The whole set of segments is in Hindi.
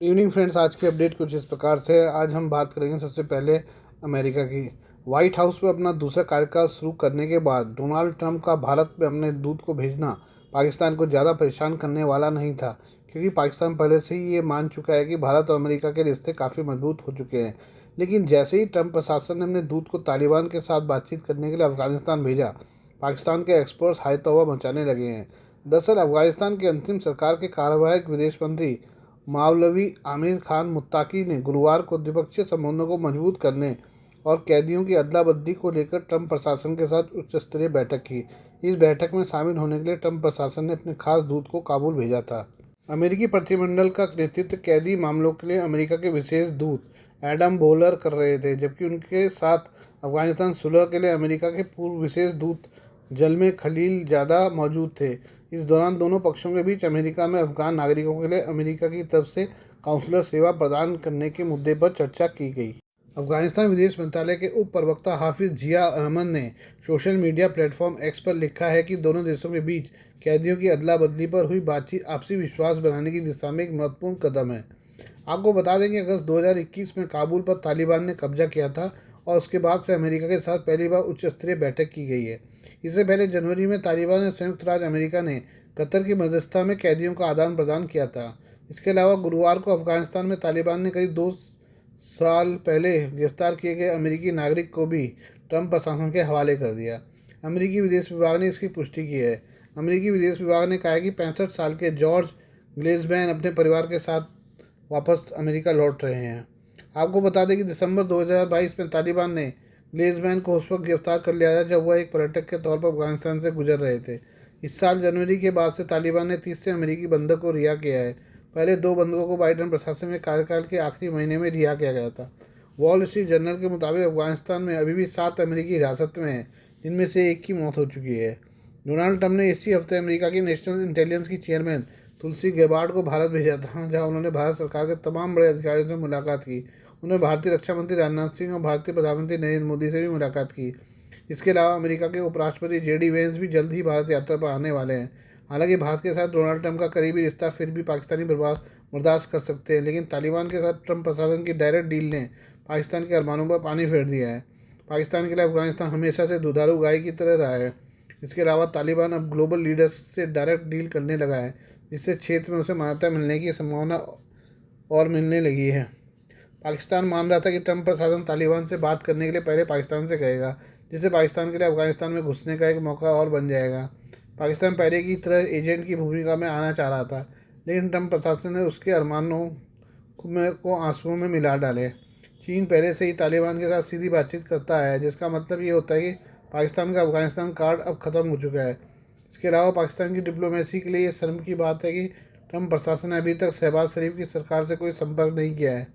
इवनिंग फ्रेंड्स, आज की अपडेट कुछ इस प्रकार से है। आज हम बात करेंगे सबसे पहले अमेरिका की। व्हाइट हाउस में अपना दूसरा कार्यकाल शुरू करने के बाद डोनाल्ड ट्रंप का भारत में अपने दूत को भेजना पाकिस्तान को ज़्यादा परेशान करने वाला नहीं था, क्योंकि पाकिस्तान पहले से ही ये मान चुका है कि भारत और अमेरिका के रिश्ते काफ़ी मजबूत हो चुके हैं। लेकिन जैसे ही ट्रंप प्रशासन ने अपने दूत को तालिबान के साथ बातचीत करने के लिए अफगानिस्तान भेजा, पाकिस्तान के एक्सपर्ट्स हाई तौबा मचाने लगे हैं। दरअसल अफगानिस्तान की अंतिम सरकार के कार्यवाहक विदेश मंत्री मौलवी आमिर खान मुत्ताकी ने गुरुवार को द्विपक्षीय संबंधों को मजबूत करने और कैदियों की अदला बदली को लेकर ट्रंप प्रशासन के साथ उच्च स्तरीय बैठक की। इस बैठक में शामिल होने के लिए ट्रंप प्रशासन ने अपने खास दूत को काबुल भेजा था। अमेरिकी प्रतिनिधिमंडल का नेतृत्व कैदी मामलों के लिए अमेरिका के विशेष दूत एडम बोलर कर रहे थे, जबकि उनके साथ अफगानिस्तान सुलह के लिए अमेरिका के पूर्व विशेष दूत जलमे खलील ज़्यादा मौजूद थे। इस दौरान दोनों पक्षों के बीच अमेरिका में अफगान नागरिकों के लिए अमेरिका की तरफ से काउंसलर सेवा प्रदान करने के मुद्दे पर चर्चा की गई। अफगानिस्तान विदेश मंत्रालय के उप प्रवक्ता हाफिज जिया अहमद ने सोशल मीडिया प्लेटफॉर्म एक्स पर लिखा है कि दोनों देशों के बीच कैदियों की अदला बदली पर हुई बातचीत आपसी विश्वास बनाने की दिशा में एक महत्वपूर्ण कदम है। आपको बता दें कि अगस्त 2021 में काबुल पर तालिबान ने कब्जा किया था और उसके बाद से अमेरिका के साथ पहली बार उच्च स्तरीय बैठक की गई है। इससे पहले जनवरी में तालिबान और संयुक्त राज्य अमेरिका ने कतर की मध्यस्थता में कैदियों का आदान प्रदान किया था। इसके अलावा गुरुवार को अफगानिस्तान में तालिबान ने करीब 2 साल पहले गिरफ्तार किए गए अमेरिकी नागरिक को भी ट्रंप प्रशासन के हवाले कर दिया। अमेरिकी विदेश विभाग ने इसकी पुष्टि की है। अमेरिकी विदेश विभाग ने कहा है कि 65 साल के जॉर्ज ग्लेजमैन अपने परिवार के साथ वापस अमेरिका लौट रहे हैं। आपको बता दें कि दिसंबर 2022 में तालिबान ने ग्लेजमैन को उस वक्त गिरफ्तार कर लिया था जब वह एक पर्यटक के तौर पर अफगानिस्तान से गुजर रहे थे। इस साल जनवरी के बाद से तालिबान ने 30 से अमेरिकी बंधक को रिहा किया है। पहले 2 बंधकों को बाइडेन प्रशासन में कार्यकाल के आखिरी महीने में रिहा किया गया था। वॉल स्ट्रीट जर्नल के मुताबिक अफगानिस्तान में अभी भी 7 अमेरिकी हिरासत में हैं, जिनमें से एक की मौत हो चुकी है। डोनाल्ड ट्रंप ने इसी हफ्ते अमेरिका की नेशनल इंटेलिजेंस की चेयरमैन तुलसी गेबार्ड को भारत भेजा था, जहां उन्होंने भारत सरकार के तमाम बड़े अधिकारियों से मुलाकात की। उन्होंने भारतीय रक्षा मंत्री राजनाथ सिंह और भारतीय प्रधानमंत्री नरेंद्र मोदी से भी मुलाकात की। इसके अलावा अमेरिका के उपराष्ट्रपति जेडी वेंस भी जल्द ही भारत यात्रा पर आने वाले हैं। हालांकि भारत के साथ डोनाल्ड ट्रंप का करीबी रिश्ता फिर भी पाकिस्तानी बर्दाश्त कर सकते हैं, लेकिन तालिबान के साथ ट्रंप प्रशासन की डायरेक्ट डील ने पाकिस्तान के अरमानों पर पानी फेर दिया है। पाकिस्तान के लिए अफगानिस्तान हमेशा से दुधारू गाय की तरह रहा है। इसके अलावा तालिबान अब ग्लोबल लीडर्स से डायरेक्ट डील करने लगा है, जिससे क्षेत्र में उसे मान्यता मिलने की संभावना और मिलने लगी है। पाकिस्तान मान रहा था कि ट्रंप प्रशासन तालिबान से बात करने के लिए पहले पाकिस्तान से कहेगा, जिससे पाकिस्तान के लिए अफगानिस्तान में घुसने का एक मौका और बन जाएगा। पाकिस्तान पहले की तरह एजेंट की भूमिका में आना चाह रहा था, लेकिन ट्रंप प्रशासन ने उसके अरमानों को आंसुओं में मिला डाले। चीन पहले से ही तालिबान के साथ सीधी बातचीत करता है, जिसका मतलब ये होता है कि पाकिस्तान का अफगानिस्तान कार्ड अब ख़त्म हो चुका है। इसके अलावा पाकिस्तान की डिप्लोमेसी के लिए ये शर्म की बात है कि ट्रंप प्रशासन ने अभी तक शहबाज शरीफ की सरकार से कोई संपर्क नहीं किया है,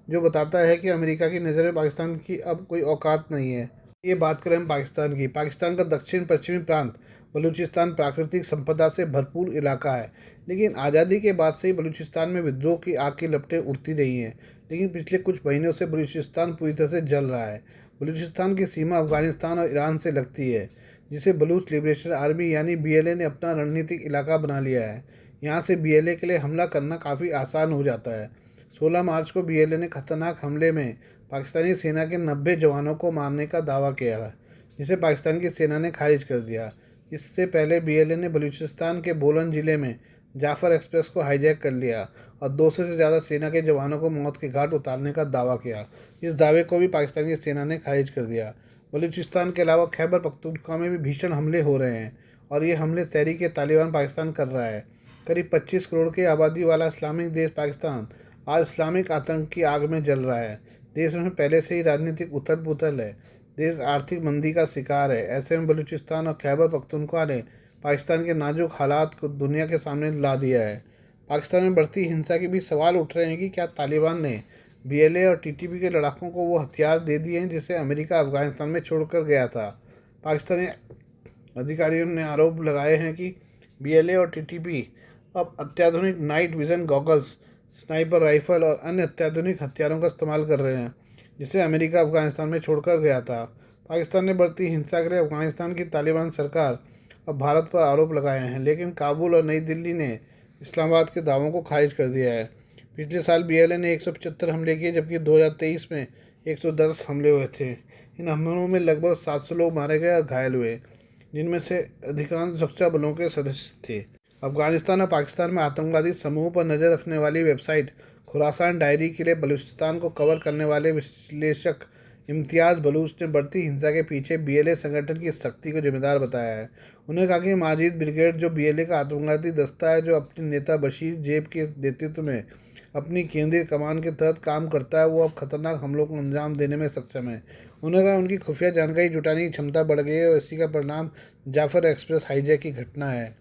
जो बताता है कि अमेरिका की नज़र में पाकिस्तान की अब कोई औकात नहीं है। ये बात करें हम पाकिस्तान की। पाकिस्तान का दक्षिण पश्चिमी प्रांत बलूचिस्तान प्राकृतिक संपदा से भरपूर इलाका है, लेकिन आज़ादी के बाद से ही बलूचिस्तान में विद्रोह की आग की लपटें उड़ती रही हैं। लेकिन पिछले कुछ महीनों से बलूचिस्तान पूरी तरह से जल रहा है। बलूचिस्तान की सीमा अफगानिस्तान और ईरान से लगती है, जिसे बलूच लिबरेशन आर्मी यानी बीएलए ने अपना रणनीतिक इलाका बना लिया है। यहाँ से बीएलए के लिए हमला करना काफ़ी आसान हो जाता है। 16 मार्च को बीएलए ने खतरनाक हमले में पाकिस्तानी सेना के 90 जवानों को मारने का दावा किया है, जिसे पाकिस्तान की सेना ने खारिज कर दिया। इससे पहले बीएलए ने बलूचिस्तान के बोलन जिले में जाफर एक्सप्रेस को हाईजैक कर लिया और 200 से ज़्यादा सेना के जवानों को मौत के घाट उतारने का दावा किया। इस दावे को भी पाकिस्तानी सेना ने खारिज कर दिया। बलूचिस्तान के अलावा खैबर पख्तूनख्वा में भी भीषण हमले हो रहे हैं, और ये हमले तहरीक तालिबान पाकिस्तान कर रहा है। करीब 25 करोड़ की आबादी वाला इस्लामिक देश पाकिस्तान आज इस्लामिक आतंक की आग में जल रहा है। देश में पहले से ही राजनीतिक उथल पुथल है। देश आर्थिक मंदी का शिकार है। ऐसे में बलूचिस्तान और खैबर पख्तूनख्वा ने पाकिस्तान के नाजुक हालात को दुनिया के सामने ला दिया है। पाकिस्तान में बढ़ती हिंसा के भी सवाल उठ रहे हैं कि क्या तालिबान ने बीएलए और टीटीपी के लड़ाकों को वो हथियार दे दिए हैं जिसे अमेरिका अफगानिस्तान में छोड़कर गया था। पाकिस्तानी अधिकारियों ने आरोप लगाए हैं कि बीएलए और टीटीपी अब अत्याधुनिक night vision goggles, sniper rifle और अन्य अत्याधुनिक हथियारों का इस्तेमाल कर रहे हैं, जिसे अमेरिका अफगानिस्तान में छोड़कर गया था। पाकिस्तान ने बढ़ती हिंसा के लिए अफगानिस्तान की तालिबान सरकार और भारत पर आरोप लगाए हैं, लेकिन काबुल और नई दिल्ली ने इस्लामाबाद के दावों को खारिज कर दिया है। पिछले साल बीएलए ने 175 हमले किए, जबकि 2023 में 110 हमले हुए थे। इन हमलों में लगभग 700 लोग मारे गए और घायल हुए, जिनमें से अधिकांश सुरक्षा बलों के सदस्य थे। अफगानिस्तान और पाकिस्तान में आतंकवादी समूहों पर नज़र रखने वाली वेबसाइट खुरासान डायरी के लिए बलूचिस्तान को कवर करने वाले विश्लेषक इम्तियाज़ बलूच ने बढ़ती हिंसा के पीछे बीएलए संगठन की सख्ती को जिम्मेदार बताया है। उन्होंने कहा कि माजिद ब्रिगेड, जो बीएलए का आतंकवादी दस्ता है, जो अपने नेता बशीर जेब के नेतृत्व में अपनी केंद्रीय कमान के तहत काम करता है, वो अब खतरनाक हमलों को अंजाम देने में सक्षम है। उन्होंने कहा उनकी खुफिया जानकारी जुटाने की क्षमता बढ़ गई है और इसी का परिणाम जाफर एक्सप्रेस हाईजैक की घटना है।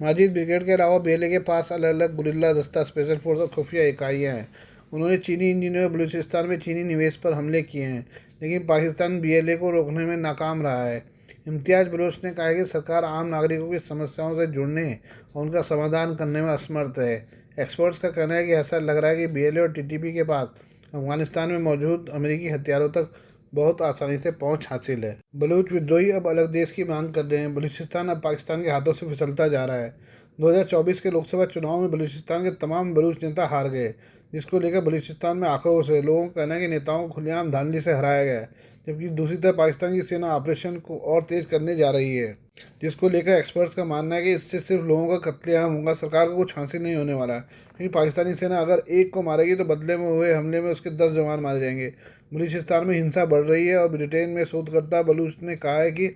माजिद ब्रिगेड के अलावा बेले के पास अलग अलग गुरिल्ला दस्ता, स्पेशल फोर्स और खुफिया इकाइयाँ हैं। उन्होंने चीनी इंजीनियर बलूचिस्तान में चीनी निवेश पर हमले किए हैं, लेकिन पाकिस्तान बीएलए को रोकने में नाकाम रहा है। इम्तियाज़ बलूच ने कहा कि सरकार आम नागरिकों की समस्याओं से जुड़ने और उनका समाधान करने में असमर्थ है। एक्सपर्ट्स का कहना है कि ऐसा लग रहा है कि बीएलए और टीटीपी के पास अफगानिस्तान में मौजूद अमेरिकी हथियारों तक बहुत आसानी से पहुंच हासिल है। बलूच विद्रोही अब अलग देश की मांग कर रहे हैं। बलूचिस्तान अब पाकिस्तान के हाथों से फिसलता जा रहा है। 2024 के लोकसभा चुनाव में बलूचिस्तान के तमाम बलूच नेता हार गए, जिसको लेकर बलूचिस्तान में आक्रोश है। लोगों का कहना है कि नेताओं को खुलेआम धांधली से हराया गया है, जबकि दूसरी तरफ पाकिस्तान की सेना ऑपरेशन को और तेज करने जा रही है, जिसको लेकर एक्सपर्ट्स का मानना है कि इससे सिर्फ लोगों का कत्लेआम होगा, सरकार को कुछ हासिल नहीं होने वाला है। क्योंकि पाकिस्तानी सेना अगर एक को मारेगी तो बदले में हुए हमले में उसके 10 जवान मारे जाएंगे। बलूचिस्तान में हिंसा बढ़ रही है और ब्रिटेन में शोधकर्ता बलूच ने कहा है कि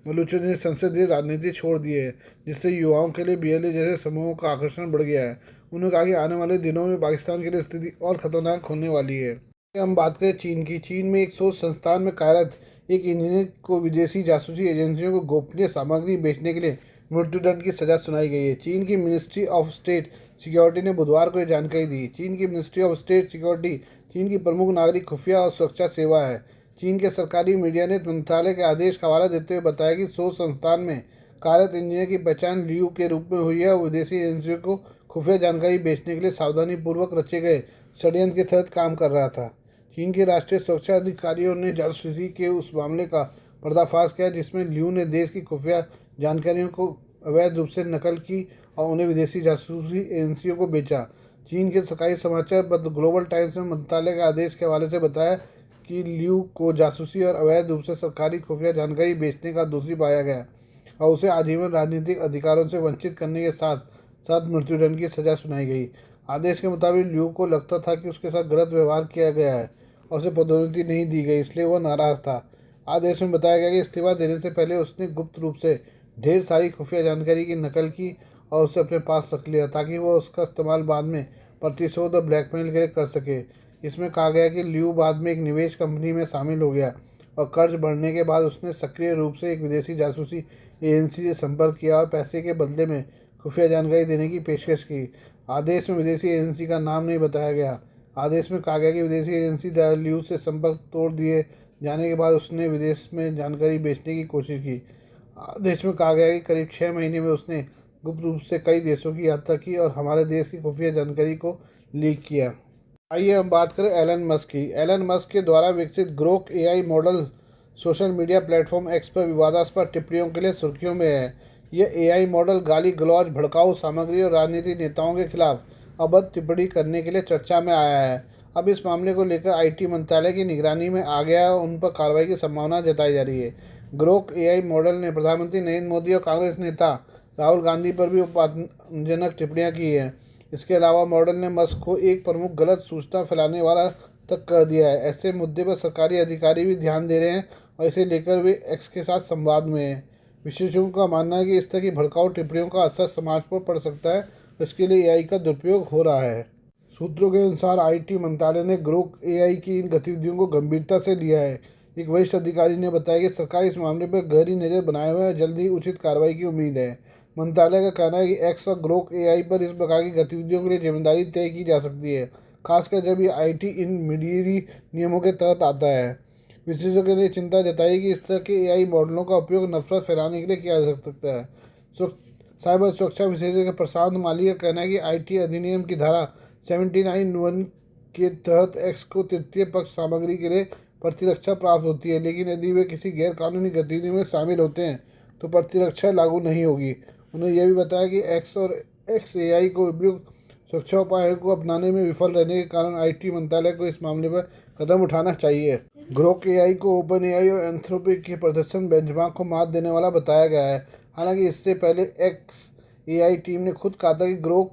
बलूचों ने संसदीय राजनीति छोड़ दी है, जिससे युवाओं के लिए बीएलए जैसे समूहों का आकर्षण बढ़ गया है। उन्होंने कहा कि आने वाले दिनों में पाकिस्तान के लिए स्थिति और खतरनाक होने वाली है। हम बात करें चीन की। चीन में एक शोध संस्थान में कार्यरत एक इंजीनियर को विदेशी जासूसी एजेंसियों को गोपनीय सामग्री बेचने के लिए मृत्युदंड की सजा सुनाई गई है। चीन की मिनिस्ट्री ऑफ स्टेट सिक्योरिटी ने बुधवार को यह जानकारी दी। चीन की मिनिस्ट्री ऑफ स्टेट सिक्योरिटी चीन की प्रमुख नागरिक खुफिया और सुरक्षा सेवा है। चीन के सरकारी मीडिया ने मंत्रालय के आदेश का हवाला देते हुए बताया कि शोध संस्थान में कार्यरत इंजीनियर की पहचान लियू के रूप में हुई है और विदेशी एजेंसियों को खुफिया जानकारी बेचने के लिए सावधानीपूर्वक रचे गए षड्यंत्र के तहत काम कर रहा था। चीन के राष्ट्रीय सुरक्षा अधिकारियों ने जासूसी के उस मामले का पर्दाफाश किया जिसमें लियू ने देश की खुफिया जानकारियों को अवैध रूप से नकल की और उन्हें विदेशी जासूसी एजेंसियों को बेचा। चीन के सरकारी समाचार पत्र ग्लोबल टाइम्स ने मंत्रालय के आदेश के हवाले से बताया कि लियू को जासूसी और अवैध रूप से सरकारी खुफिया जानकारी बेचने का दोषी पाया गया और उसे आजीवन राजनीतिक अधिकारों से वंचित करने के साथ साथ मृत्युदंड की सजा सुनाई गई। आदेश के मुताबिक लियू को लगता था कि उसके साथ गलत व्यवहार किया गया है और उसे पदोन्नति नहीं दी गई, इसलिए वह नाराज था। आदेश में बताया गया कि इस्तीफा देने से पहले उसने गुप्त रूप से ढेर सारी खुफिया जानकारी की नकल की और उसे अपने पास रख लिया ताकि वह उसका इस्तेमाल बाद में प्रतिशोध और ब्लैकमेल के लिए कर सके। इसमें कहा गया कि लियू बाद में एक निवेश कंपनी में शामिल हो गया और कर्ज बढ़ने के बाद उसने सक्रिय रूप से एक विदेशी जासूसी एजेंसी से संपर्क किया और पैसे के बदले में खुफिया जानकारी देने की पेशकश की। आदेश में विदेशी एजेंसी का नाम नहीं बताया गया। आदेश में कहा गया कि विदेशी एजेंसी द्वारा लियू से संपर्क तोड़ दिए जाने के बाद उसने विदेश में जानकारी बेचने की कोशिश की। आदेश में कहा गया कि करीब 6 महीने में उसने गुप्त रूप से कई देशों की यात्रा की और हमारे देश की खुफिया जानकारी को लीक किया। आइए हम बात करें एलन मस्क की। एलन मस्क के द्वारा विकसित Grok AI model social media platform x पर विवादास्पद टिप्पणियों के लिए सुर्खियों में है। यह एआई मॉडल गाली गलौज, भड़काऊ सामग्री और राजनीतिक नेताओं के खिलाफ अभद्र टिप्पणी करने के लिए चर्चा में आया है। अब इस मामले को लेकर आईटी मंत्रालय की निगरानी में आ गया और उन पर कार्रवाई की संभावना जताई जा रही है। ग्रोक एआई मॉडल ने प्रधानमंत्री नरेंद्र मोदी और कांग्रेस नेता राहुल गांधी पर भी अपमानजनक टिप्पणियां की हैं। इसके अलावा मॉडल ने मस्क को एक प्रमुख गलत सूचना फैलाने वाला तक कर दिया है। ऐसे मुद्दे पर सरकारी अधिकारी भी ध्यान दे रहे हैं और इसे लेकर वे एक्स के साथ संवाद में हैं। विशेषज्ञों का मानना है कि इस तरह की भड़काऊ टिप्पणियों का असर समाज पर पड़ सकता है, इसके लिए एआई का दुरुपयोग हो रहा है। सूत्रों के अनुसार आईटी मंत्रालय ने ग्रोक एआई की इन गतिविधियों को गंभीरता से लिया है। एक वरिष्ठ अधिकारी ने बताया कि सरकार इस मामले पर गहरी नज़र बनाए हुए है, जल्द ही उचित कार्रवाई की उम्मीद है। मंत्रालय का कहना है कि एक्स और ग्रोक एआई पर इस प्रकार की गतिविधियों के लिए जिम्मेदारी तय की जा सकती है, खासकर जब ये आईटी इंटरमीडिएरी नियमों के तहत आता है। विशेषज्ञों ने चिंता जताई कि इस तरह के एआई मॉडलों का उपयोग नफरत फैलाने के लिए किया जा सकता है। साइबर सुरक्षा विशेषज्ञ प्रशांत माली का कहना है कि आईटी अधिनियम की धारा 79(1) के तहत एक्स को तृतीय पक्ष सामग्री के लिए प्रतिरक्षा प्राप्त होती है, लेकिन यदि वे किसी गैरकानूनी गतिविधि में शामिल होते हैं तो प्रतिरक्षा लागू नहीं होगी। उन्होंने यह भी बताया कि एक्स और एक्स एआई को उपयुक्त सुरक्षा उपायों को अपनाने में विफल रहने के कारण आईटी मंत्रालय को इस मामले पर कदम उठाना चाहिए। ग्रोक एआई को ओपन एआई और एंथ्रोपिक के प्रदर्शन बेंचमार्क को मात देने वाला बताया गया है। हालांकि इससे पहले एक्स एआई टीम ने खुद कहा था कि ग्रोक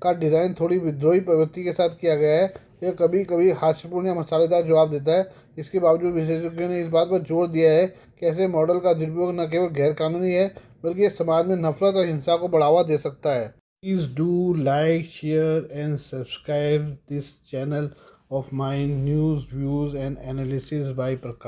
का डिज़ाइन थोड़ी विद्रोही प्रवृत्ति के साथ किया गया है। यह कभी कभी हास्यपूर्ण या मसालेदार जवाब देता है। इसके बावजूद विशेषज्ञों ने इस बात पर जोर दिया है कि ऐसे मॉडल का दुरुपयोग न केवल गैरकानूनी है, बल्कि यह समाज में नफरत और हिंसा को बढ़ावा दे सकता है। Please do like, share and subscribe this channel of mine, news, views and analysis by Prakash.